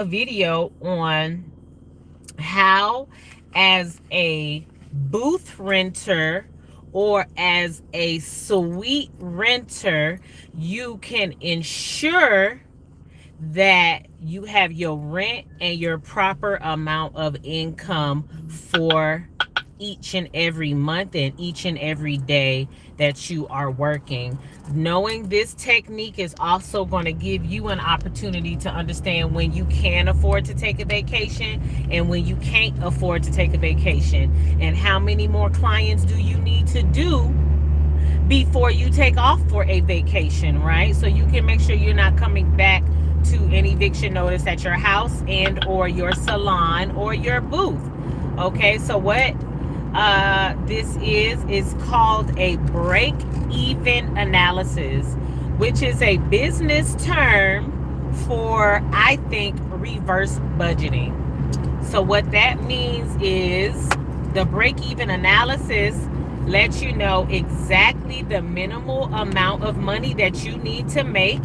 video on how, as a booth renter or as a suite renter, you can ensure that you have your rent and your proper amount of income for each and every month and each and every day that you are working. Knowing this technique is also going to give you an opportunity to understand when you can afford to take a vacation and when you can't afford to take a vacation, and how many more clients do you need to do before you take off for a vacation, right? So you can make sure you're not coming back to an eviction notice at your house and or your salon or your booth. Okay, so what this is called a break even analysis, which is a business term for, I think, reverse budgeting. So what that means is the break even analysis lets you know exactly the minimal amount of money that you need to make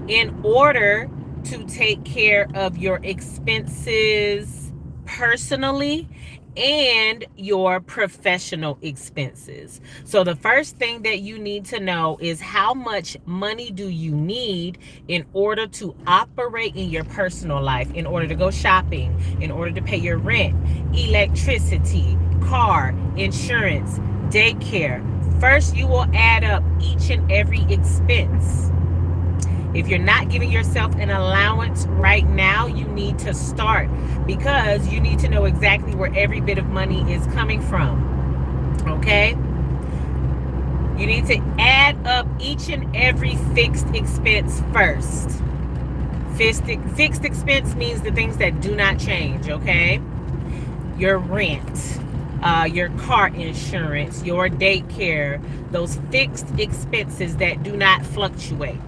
in order to take care of your expenses personally and your professional expenses. So the first thing that you need to know is how much money do you need in order to operate in your personal life, in order to go shopping, in order to pay your rent, electricity, car, insurance, daycare. First, you will add up each and every expense. If you're not giving yourself an allowance right now, you need to start, because you need to know exactly where every bit of money is coming from. Okay? You need to add up each and every fixed expense first. Fixed expense means the things that do not change, okay? Your rent, your car insurance, your daycare, those fixed expenses that do not fluctuate.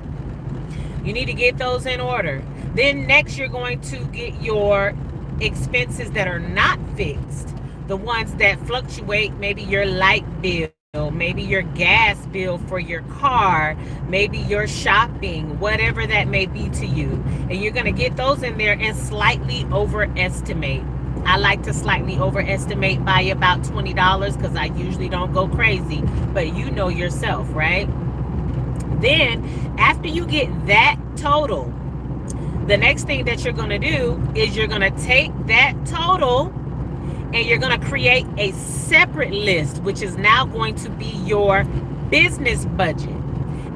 You need to get those in order. Then next, you're going to get your expenses that are not fixed, the ones that fluctuate, maybe your light bill, maybe your gas bill for your car, maybe your shopping, whatever that may be to you. And you're going to get those in there and slightly overestimate. I like to slightly overestimate by about $20 because I usually don't go crazy, but you know yourself, right? Then, after you get that total, the next thing that you're going to do is you're going to take that total and you're going to create a separate list, which is now going to be your business budget.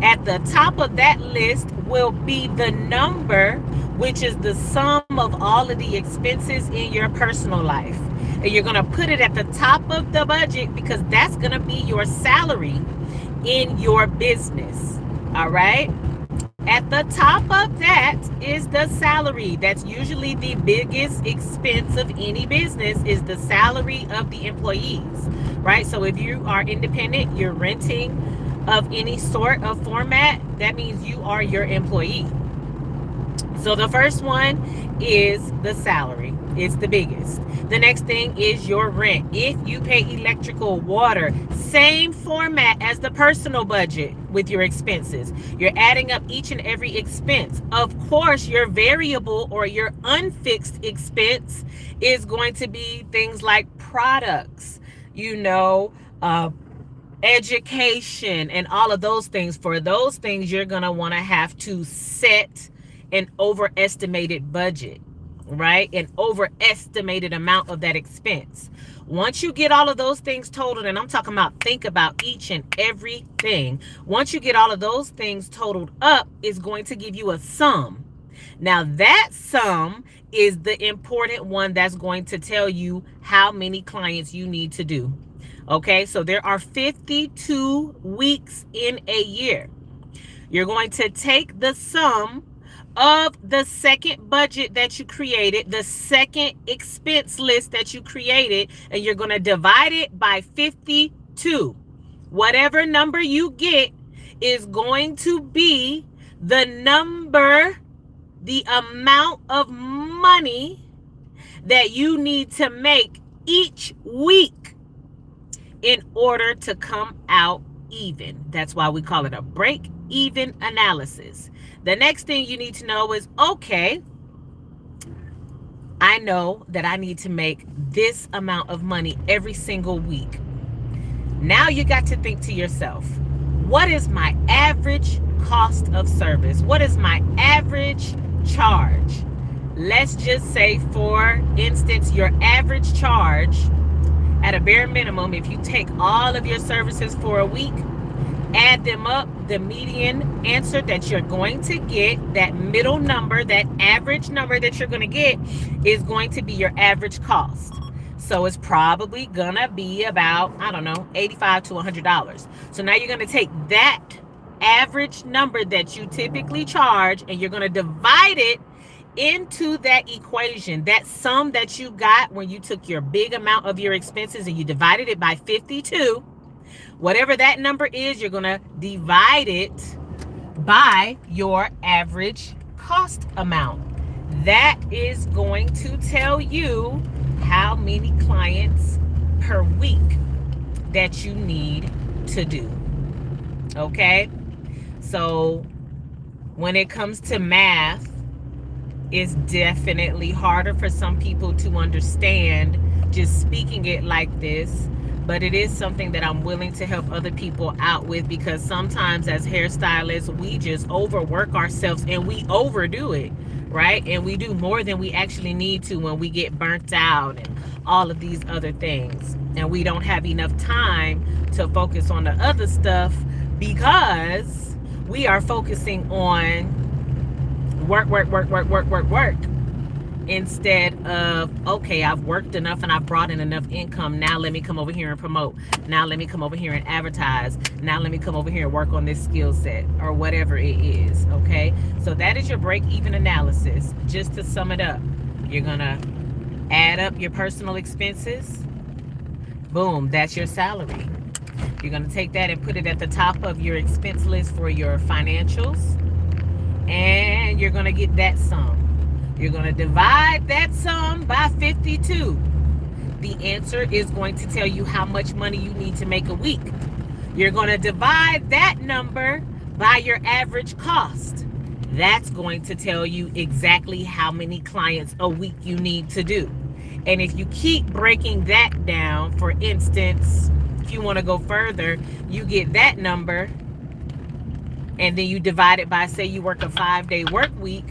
At the top of that list will be the number, which is the sum of all of the expenses in your personal life. And you're going to put it at the top of the budget because that's going to be your salary in your business. All right? At the top of that is the salary. That's usually the biggest expense of any business, is the salary of the employees, right? So if you are independent, you're renting of any sort of format, that means you are your employee. So the first one is the salary. It's the biggest. The next thing is your rent. If you pay electrical, water, same format as the personal budget with your expenses. You're adding up each and every expense. Of course, your variable or your unfixed expense is going to be things like products, education, and all of those things. For those things, you're going to want to have to set an overestimated budget, right? An overestimated amount of that expense. Once you get all of those things totaled, and I'm talking about think about each and everything. Once you get all of those things totaled up, it's going to give you a sum. Now that sum is the important one that's going to tell you how many clients you need to do. Okay, so there are 52 weeks in a year. You're going to take the sum of the second budget that you created, the second expense list that you created, and you're going to divide it by 52. Whatever number you get is going to be the number, the amount of money that you need to make each week in order to come out even. That's why we call it a break even analysis. The next thing you need to know is, okay, I know that I need to make this amount of money every single week. Now you got to think to yourself, what is my average cost of service? What is my average charge? Let's just say, for instance, your average charge at a bare minimum, if you take all of your services for a week, add them up, the median answer that you're going to get, that middle number, that average number that you're going to get, is going to be your average cost. So it's probably gonna be about, I don't know, $85 to $100. So now you're gonna take that average number that you typically charge, and you're gonna divide it into that equation, that sum that you got when you took your big amount of your expenses and you divided it by 52. Whatever that number is, you're gonna divide it by your average cost amount. That is going to tell you how many clients per week that you need to do. Okay? So when it comes to math, it's definitely harder for some people to understand just speaking it like this, but it is something that I'm willing to help other people out with, because sometimes as hairstylists, we just overwork ourselves and we overdo it, right? And we do more than we actually need to when we get burnt out and all of these other things. And we don't have enough time to focus on the other stuff because we are focusing on work, instead of, okay, I've worked enough and I've brought in enough income. Now let me come over here and promote. Now let me come over here and advertise. Now let me come over here and work on this skill set, or whatever it is. Okay, so that is your break-even analysis. Just to sum it up, you're gonna add up your personal expenses. Boom, that's your salary. You're gonna take that and put it at the top of your expense list for your financials, and you're gonna get that sum. You're going to divide that sum by 52. The answer is going to tell you how much money you need to make a week. You're going to divide that number by your average cost. That's going to tell you exactly how many clients a week you need to do. And if you keep breaking that down, for instance, if you want to go further, you get that number and then you divide it by, say you work a 5-day work week,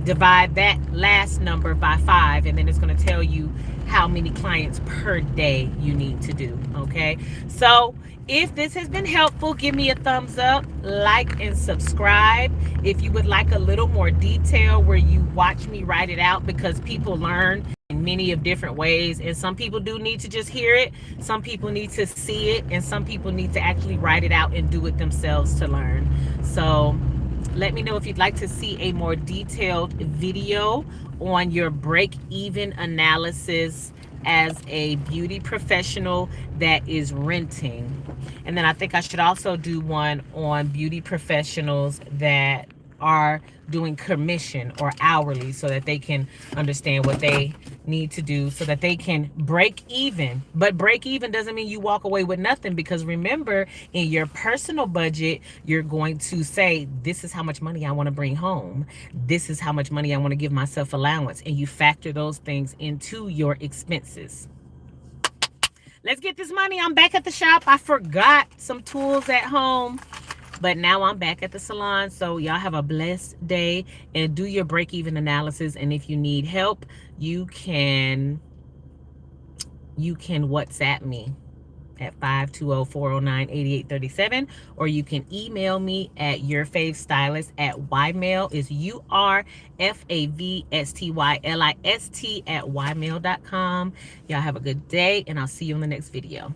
divide that last number by 5, and then it's going to tell you how many clients per day you need to do. Okay, so if this has been helpful, give me a thumbs up, like, and subscribe. If you would like a little more detail where you watch me write it out, because people learn in many of different ways, and some people do need to just hear it, some people need to see it, and some people need to actually write it out and do it themselves to learn. So let me know if you'd like to see a more detailed video on your break-even analysis as a beauty professional that is renting. And then I think I should also do one on beauty professionals that are doing commission or hourly, so that they can understand what they need to do so that they can break even. But break even doesn't mean you walk away with nothing, because remember, in your personal budget, you're going to say, this is how much money I want to bring home. This is how much money I want to give myself allowance. And you factor those things into your expenses. Let's get this money. I'm back at the shop. I forgot some tools at home, but now I'm back at the salon. So y'all have a blessed day and do your break-even analysis. And if you need help, you can WhatsApp me at 520-409-8837, or you can email me at yourfavstylist@ymail, is URFAVSTYLIST @ymail.com. Y'all have a good day, and I'll see you in the next video.